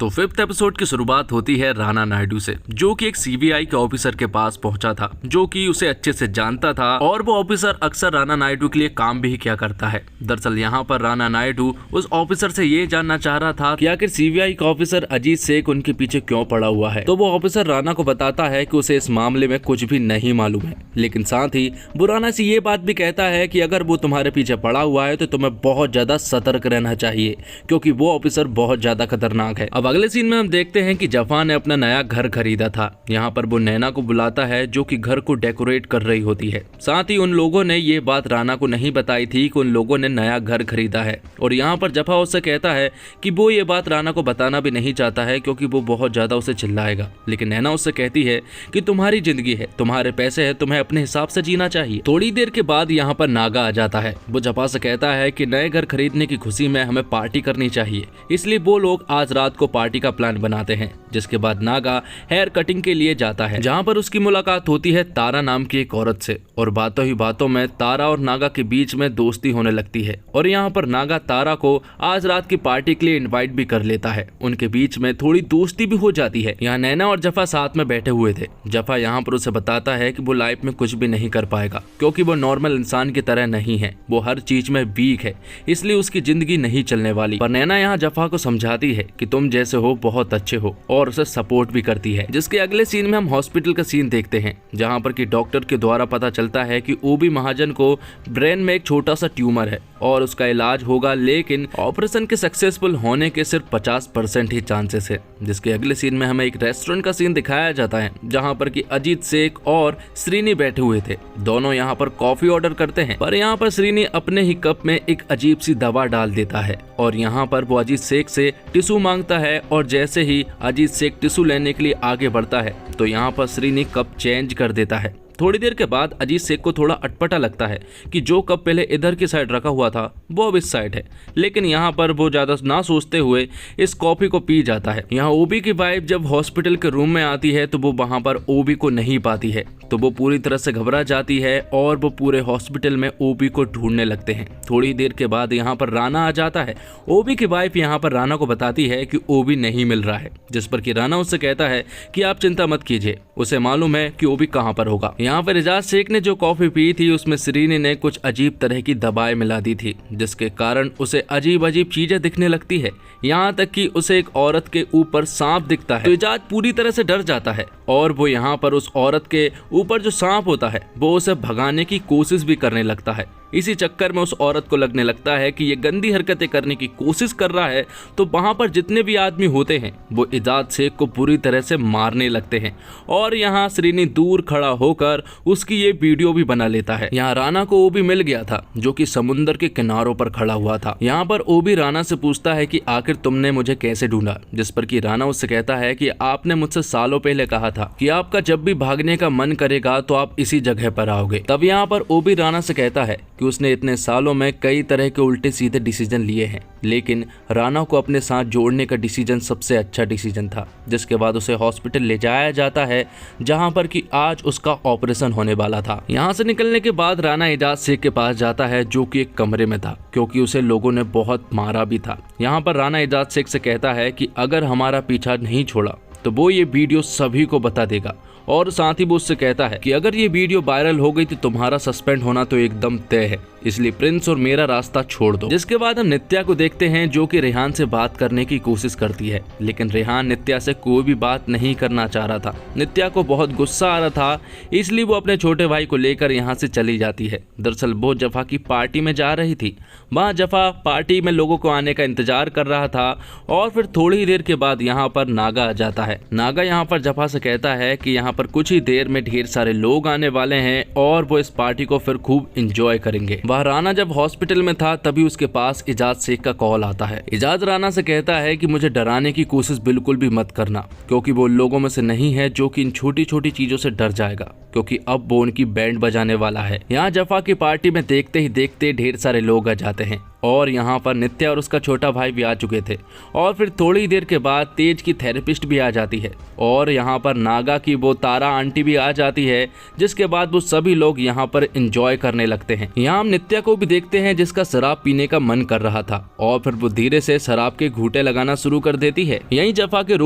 तो 5th episode की शुरुआत होती है राणा नायडू से, जो कि एक सीबीआई के ऑफिसर के पास पहुंचा था, जो कि उसे अच्छे से जानता था और वो ऑफिसर अक्सर राणा नायडू के लिए काम भी किया करता है। दरअसल यहाँ पर राणा नायडू उस ऑफिसर से ये जानना चाह रहा था कि आखिर सीबीआई का ऑफिसर अजीत शेख उनके पीछे क्यों पड़ा हुआ है। तो वो ऑफिसर राणा को बताता है कि उसे इस मामले में कुछ भी नहीं मालूम है, लेकिन साथ ही वो राणा से ये बात भी कहता है कि अगर वो तुम्हारे पीछे पड़ा हुआ है तो तुम्हें बहुत ज्यादा सतर्क रहना चाहिए, क्योंकि वो ऑफिसर बहुत ज्यादा खतरनाक है। अब अगले सीन में हम देखते हैं कि जफा ने अपना नया घर खरीदा था। यहाँ पर वो नैना को बुलाता है, जो कि घर को डेकोरेट कर रही होती है। साथ ही उन लोगों ने ये बात राणा को नहीं बताई थी कि उन लोगों ने नया घर खरीदा है। और यहाँ पर जफा उससे कहता है कि वो ये बात राणा को बताना भी नहीं चाहता है, क्योंकि वो बहुत ज्यादा उसे चिल्लाएगा। लेकिन नैना उससे कहती है कि तुम्हारी जिंदगी है, तुम्हारे पैसे है, तुम्हें अपने हिसाब से जीना चाहिए। थोड़ी देर के बाद यहाँ पर नागा आ जाता है। वो जफा से कहता है कि नए घर खरीदने की खुशी में हमें पार्टी करनी चाहिए, इसलिए वो लोग आज रात को पार्टी का प्लान बनाते हैं। जिसके बाद नागा हेयर कटिंग के लिए जाता है, जहाँ पर उसकी मुलाकात होती है तारा नाम की एक औरत से। और बातों ही बातों में तारा और नागा के बीच में दोस्ती होने लगती है। और यहाँ पर नागा तारा को आज रात की पार्टी के लिए इनवाइट भी कर लेता है। उनके बीच में थोड़ी दोस्ती भी हो जाती है। यहाँ नैना और जफा साथ में बैठे हुए थे। जफा यहाँ पर उसे बताता है कि वो लाइफ में कुछ भी नहीं कर पाएगा, क्योंकि वो नॉर्मल इंसान की तरह नहीं है, वो हर चीज में वीक है, इसलिए उसकी जिंदगी नहीं चलने वाली। पर नैना यहाँ जफा को समझाती है कि तुम जैसे हो बहुत अच्छे हो, और उसे सपोर्ट भी करती है। जिसके अगले सीन में हम हॉस्पिटल का सीन देखते हैं, जहाँ पर कि डॉक्टर के द्वारा पता चलता है कि ओबी महाजन को ब्रेन में एक छोटा सा ट्यूमर है और उसका इलाज होगा, लेकिन ऑपरेशन के सक्सेसफुल होने के सिर्फ 50% ही चांसेस है। जिसके अगले सीन में हमें एक रेस्टोरेंट का सीन दिखाया जाता है, जहाँ पर कि अजीत शेख और श्रीनी बैठे हुए थे। दोनों यहाँ पर कॉफी ऑर्डर करते हैं, पर यहाँ पर श्रीनी अपने ही कप में एक अजीब सी दवा डाल देता है और यहाँ पर वो अजीत शेख से टिश्यू मांगता है। और जैसे ही अजीत शेख टिश्यू लेने के लिए आगे बढ़ता है, तो यहाँ पर श्रीनी कप चेंज कर देता है। थोड़ी देर के बाद अजीत शेख को थोड़ा अटपटा लगता है कि जो कप पहले इधर की साइड रखा हुआ था वो अब इस साइड है, लेकिन यहाँ पर वो ज्यादा ना सोचते हुए इस कॉफी को पी जाता है। यहाँ ओबी की वाइफ जब हॉस्पिटल के रूम में आती है तो वो वहाँ पर ओबी को नहीं पाती है, तो वो पूरी तरह से घबरा जाती है और वो पूरे हॉस्पिटल में ओबी को ढूंढने लगते हैं। थोड़ी देर के बाद यहाँ पर राणा आ जाता है। ओबी की वाइफ यहाँ पर राणा को बताती है कि ओबी नहीं मिल रहा है, जिस पर कि राणा उससे कहता है कि आप चिंता मत कीजिए, उसे मालूम है कि ओबी कहाँ पर होगा। यहाँ पर एजाज शेख ने जो कॉफी पी थी उसमें श्रीनी ने कुछ अजीब तरह की दवाएं मिला दी थी, जिसके कारण उसे अजीब अजीब चीजें दिखने लगती है। यहाँ तक कि उसे एक औरत के ऊपर सांप दिखता है, तो एजाज पूरी तरह से डर जाता है और वो यहाँ पर उस औरत के ऊपर जो सांप होता है वो उसे भगाने की कोशिश भी करने लगता है। इसी चक्कर में उस औरत को लगने लगता है कि ये गंदी हरकतें करने की कोशिश कर रहा है, तो वहां पर जितने भी आदमी होते हैं वो एजाज शेख को पूरी तरह से मारने लगते हैं। और यहाँ श्रीनी दूर खड़ा होकर उसकी ये वीडियो भी बना लेता है। यहाँ राणा को ओबी मिल गया था, जो कि समुद्र के किनारों पर खड़ा हुआ था। यहाँ पर ओबी राणा से पूछता है कि आखिर तुमने मुझे कैसे ढूंढा, जिस पर कि राणा उससे कहता है कि आपने मुझसे सालों पहले कहा था कि आपका जब भी भागने का मन करेगा तो आप इसी जगह पर आओगे। तब यहाँ पर ओबी राणा से कहता है कि उसने इतने सालों में कई तरह के उल्टे सीधे डिसीजन लिए हैं, लेकिन राणा को अपने साथ जोड़ने का डिसीजन सबसे अच्छा डिसीजन था। जिसके बाद उसे हॉस्पिटल ले जाया जाता है, जहां पर कि आज उसका ऑपरेशन होने वाला था। यहां से निकलने के बाद राणा एजाज शेख के पास जाता है, जो कि एक कमरे में था, क्योंकि उसे लोगों ने बहुत मारा भी था। यहाँ पर राणा एजाज शेख से कहता है कि अगर हमारा पीछा नहीं छोड़ा तो वो ये वीडियो सभी को बता देगा। और साथ ही वो उससे कहता है कि अगर ये वीडियो वायरल हो गई तो तुम्हारा सस्पेंड होना तो एकदम तय है, इसलिए प्रिंस और मेरा रास्ता छोड़ दो। जिसके बाद हम नित्या को देखते हैं, जो कि रेहान से बात करने की कोशिश करती है, लेकिन रेहान नित्या से कोई भी बात नहीं करना चाह रहा था। नित्या को बहुत गुस्सा आ रहा था, इसलिए वो अपने छोटे भाई को लेकर यहाँ से चली जाती है। दरअसल वो जफा की पार्टी में जा रही थी। वहाँ जफा पार्टी में लोगों को आने का इंतजार कर रहा था और फिर थोड़ी ही देर के बाद यहाँ पर नागा आ जाता है। नागा यहाँ पर जफा से कहता है कि यहाँ पर कुछ ही देर में ढेर सारे लोग आने वाले हैं और वो इस पार्टी को फिर खूब एंजॉय करेंगे। वह राणा जब हॉस्पिटल में था तभी उसके पास एजाज शेख का कॉल आता है। एजाज राणा से कहता है कि मुझे डराने की कोशिश बिल्कुल भी मत करना, क्योंकि वो लोगों में से नहीं है जो कि इन छोटी छोटी चीजों से डर जाएगा, क्योंकि अब वो उनकी बैंड बजाने वाला है। यहाँ जफा की पार्टी में देखते ही देखते ढेर सारे लोग आ जाते हैं और यहाँ पर नित्या और उसका छोटा भाई भी आ चुके थे। और फिर थोड़ी देर के बाद तेज की थेरेपिस्ट भी आ जाती है और यहाँ पर नागा की वो तारा आंटी भी आ जाती है, जिसके बाद वो सभी लोग यहाँ पर एंजॉय करने लगते हैं। यहाँ हम नित्या को भी देखते हैं जिसका शराब पीने का मन कर रहा था और फिर वो धीरे से शराब के घूंटे लगाना शुरू कर देती है। यहीं जफा के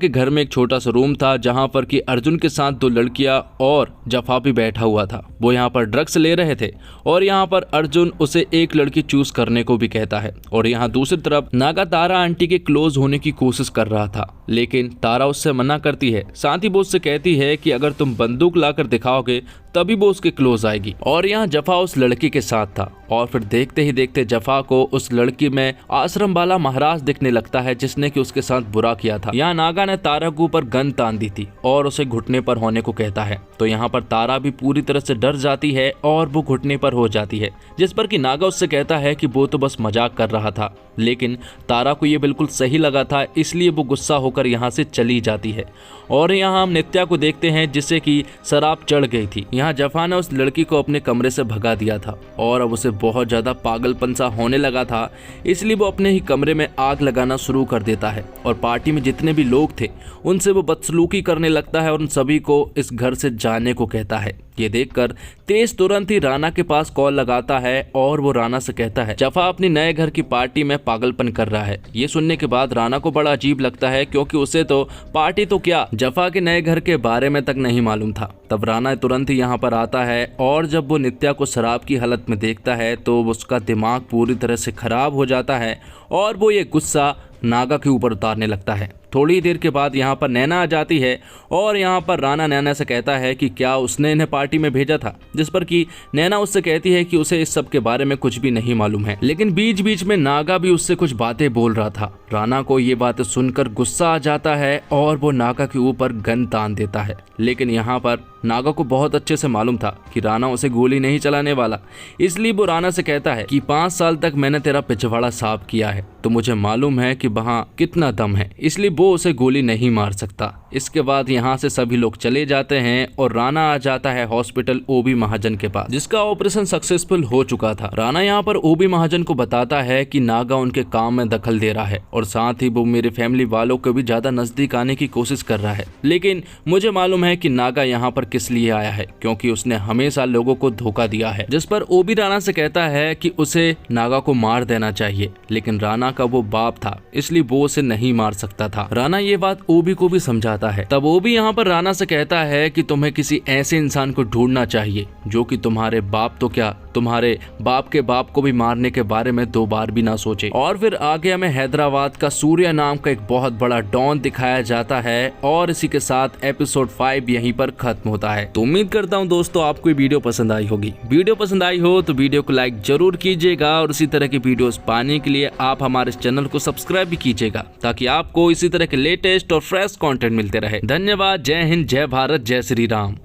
घर में एक छोटा सा रूम था जहां पर कि अर्जुन के साथ 2 लड़कियां और जफा भी बैठा हुआ था। वो यहां पर ड्रग्स ले रहे थे और यहां पर अर्जुन उसे एक लड़की चूज करने को भी कहता है और यहां दूसरी तरफ नागा तारा आंटी के क्लोज होने की कोशिश कर रहा था, लेकिन तारा उससे मना करती है। साथ ही वो उससे कहती है कि अगर तुम बंदूक लाकर दिखाओगे तभी वो उसके क्लोज आएगी। और यहाँ जफा उस लड़की के साथ था और फिर देखते ही देखते जफा को उस लड़की में आश्रम वाला महाराज दिखने लगता है जिसने कि उसके साथ बुरा किया था। यहाँ नागा ने तारा के ऊपर गन तान दी थी और उसे घुटने पर होने को कहता है। तो यहाँ पर तारा भी पूरी तरह से डर जाती है और वो घुटने पर हो जाती है, जिस पर कि नागा उससे कहता है कि वो तो बस मजाक कर रहा था, लेकिन तारा को ये बिल्कुल सही लगा था, इसलिए वो गुस्सा होकर यहाँ से चली जाती है। और यहाँ हम नित्या को देखते हैं जिससे कि शराब चढ़ गई थी। यहाँ जफा ने उस लड़की को अपने कमरे से भगा दिया था और अब उसे बहुत ज्यादा पागलपन सा होने लगा था, इसलिए वो अपने ही कमरे में आग लगाना शुरू कर देता है और पार्टी में जितने भी लोग थे उनसे वो बदसलूकी करने लगता है और उन सभी को इस घर से जाने को कहता है। ये देखकर तेज तुरंत ही राणा के पास कॉल लगाता है और वो राणा से कहता है जफा अपनी नए घर की पार्टी में पागलपन कर रहा है। ये सुनने के बाद राणा को बड़ा अजीब लगता है क्योंकि उसे तो पार्टी तो क्या जफा के नए घर के बारे में तक नहीं मालूम था। तब राणा तुरंत ही यहाँ पर आता है और जब वो नित्या को शराब की हालत में देखता है तो उसका दिमाग पूरी तरह से खराब हो जाता है और वो ये गुस्सा नागा के ऊपर उतारने लगता है। थोड़ी देर के बाद यहाँ पर नैना आ जाती है और यहाँ पर राणा नैना से कहता है कि क्या उसने इन्हें पार्टी में भेजा था, जिस पर कि नैना उससे कहती है कि उसे इस सब के बारे में कुछ भी नहीं मालूम है, लेकिन बीच बीच में नागा भी उससे कुछ बातें बोल रहा था। राणा को ये बातें सुनकर गुस्सा आ जाता है और वो नागा के ऊपर गन तान देता है, लेकिन यहाँ पर नागा को बहुत अच्छे से मालूम था कि राणा उसे गोली नहीं चलाने वाला, इसलिए वो राणा से कहता है कि 5 साल तक मैंने तेरा पिछवाड़ा साफ किया है तो मुझे मालूम है कि वहाँ कितना दम है, इसलिए वो उसे गोली नहीं मार सकता। इसके बाद यहाँ से सभी लोग चले जाते हैं और राणा आ जाता है हॉस्पिटल ओबी महाजन के पास, जिसका ऑपरेशन सक्सेसफुल हो चुका था। राणा यहाँ पर ओबी महाजन को बताता है कि नागा उनके काम में दखल दे रहा है और साथ ही वो मेरे फैमिली वालों को भी ज्यादा नजदीक आने की कोशिश कर रहा है, लेकिन मुझे मालूम है कि नागा यहाँ पर किस लिए आया है, क्योंकि उसने हमेशा लोगों को धोखा दिया है। जिस पर ओबी राणा से कहता है कि उसे नागा को मार देना चाहिए, लेकिन राणा का वो बाप था इसलिए वो उसे नहीं मार सकता था। राणा ये बात ओबी को भी समझाता है। तब ओबी यहाँ पर राणा से कहता है कि तुम्हें किसी ऐसे इंसान को ढूंढना चाहिए जो कि तुम्हारे बाप तो क्या तुम्हारे बाप के बाप को भी मारने के बारे में 2 बार भी ना सोचे। और फिर आगे हमें हैदराबाद का सूर्या नाम का एक बहुत बड़ा डॉन दिखाया जाता है और इसी के साथ एपिसोड 5 यहीं पर खत्म होता है। तो उम्मीद करता हूँ दोस्तों आपको ये वीडियो पसंद आई होगी। वीडियो पसंद आई हो तो वीडियो को लाइक जरूर कीजिएगा और इसी तरह की वीडियोस पाने के लिए आप हमारे चैनल को सब्सक्राइब भी कीजिएगा ताकि आपको इसी तरह के लेटेस्ट और फ्रेश कंटेंट मिलते रहे। धन्यवाद। जय हिंद, जय भारत, जय श्री राम।